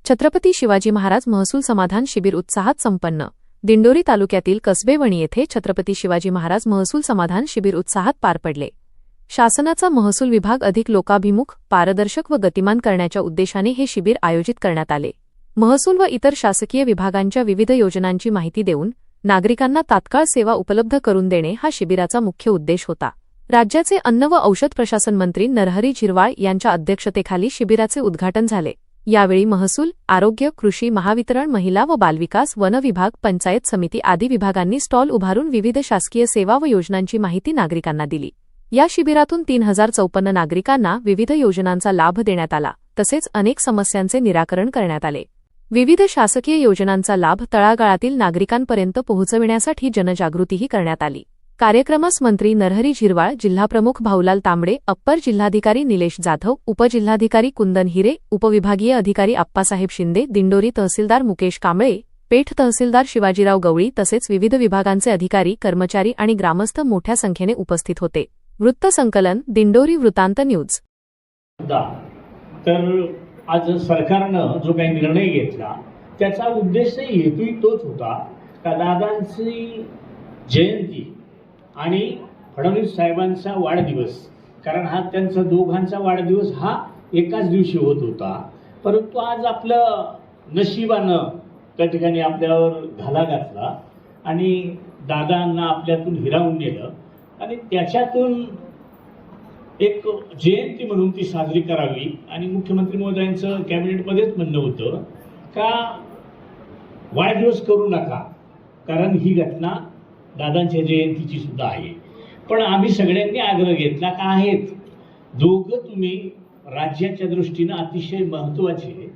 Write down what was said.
छत्रपती शिवाजी महाराज महसूल समाधान शिबिर उत्साहात संपन्न। दिंडोरी तालुक्यातील कसबेवणी येथे छत्रपती शिवाजी महाराज महसूल समाधान शिबिर उत्साहात पार पडले। शासनाचा महसूल विभाग अधिक लोकाभिमुख, पारदर्शक व गतिमान करण्याच्या उद्देशाने हे शिबिर आयोजित करण्यात आले। महसूल व इतर शासकीय विभागांच्या विविध योजनांची माहिती देऊन नागरिकांना तात्काळ सेवा उपलब्ध करून देणे हा शिबिराचा मुख्य उद्देश होता। राज्याचे अन्न व औषध प्रशासन मंत्री नरहरी झिरवाळ यांच्या अध्यक्षतेखाली शिबिराचे उद्घाटन झाले। यावेळी महसूल, आरोग्य, कृषी, महावितरण, महिला व बालविकास, वन विभाग, पंचायत समिती आदी विभागांनी स्टॉल उभारून विविध शासकीय सेवा व योजनांची माहिती नागरिकांना दिली। या शिबिरातून 3054 नागरिकांना विविध योजनांचा लाभ देण्यात आला, तसेच अनेक समस्यांचे निराकरण करण्यात आले। विविध शासकीय योजनांचा लाभ तळागाळातील नागरिकांपर्यंत पोहोचविण्यासाठी जनजागृतीही करण्यात आली। कार्यक्रमास मंत्री नरहरी झिरवाळ, जिल्हाप्रमुख भाऊलाल तांबडे, अप्पर जिल्हाधिकारी निलेश जाधव, उपजिल्हाधिकारी कुंदन हिरे, उपविभागीय अधिकारी आप्पासाहेब शिंदे, दिंडोरी तहसीलदार मुकेश कांबळे, पेठ तहसीलदार शिवाजीराव गवळी तसेच विविध विभागांचे अधिकारी, कर्मचारी आणि ग्रामस्थ मोठ्या संख्येने उपस्थित होते। वृत्तसंकलन, दिंडोरी वृत्तांत न्यूज। तर आज सरकारनं जो काही निर्णय घेतला त्याचा उद्देश हेतूही तोच होता का दादांची जयंती आणि फडणवीस साहेबांचा वाढदिवस, कारण हा त्यांचा दोघांचा वाढदिवस हा एकाच दिवशी होत होता, परंतु आज आपलं नशिबानं त्या ठिकाणी आपल्यावर घाला घातला आणि दादांना आपल्यातून हिरावून नेलं आणि त्याच्यातून एक जयंती म्हणून ती साजरी करावी। आणि मुख्यमंत्री महोदयांचं कॅबिनेटमध्येच म्हणणं होतं का वाढदिवस करू नका, कारण ही घटना दादांच्या जयंतीची सुद्धा आहे। पण आम्ही सगळ्यांनी आग्रह घेतला का आहेत दोघं तुम्ही राज्याच्या दृष्टीनं अतिशय महत्त्वाचे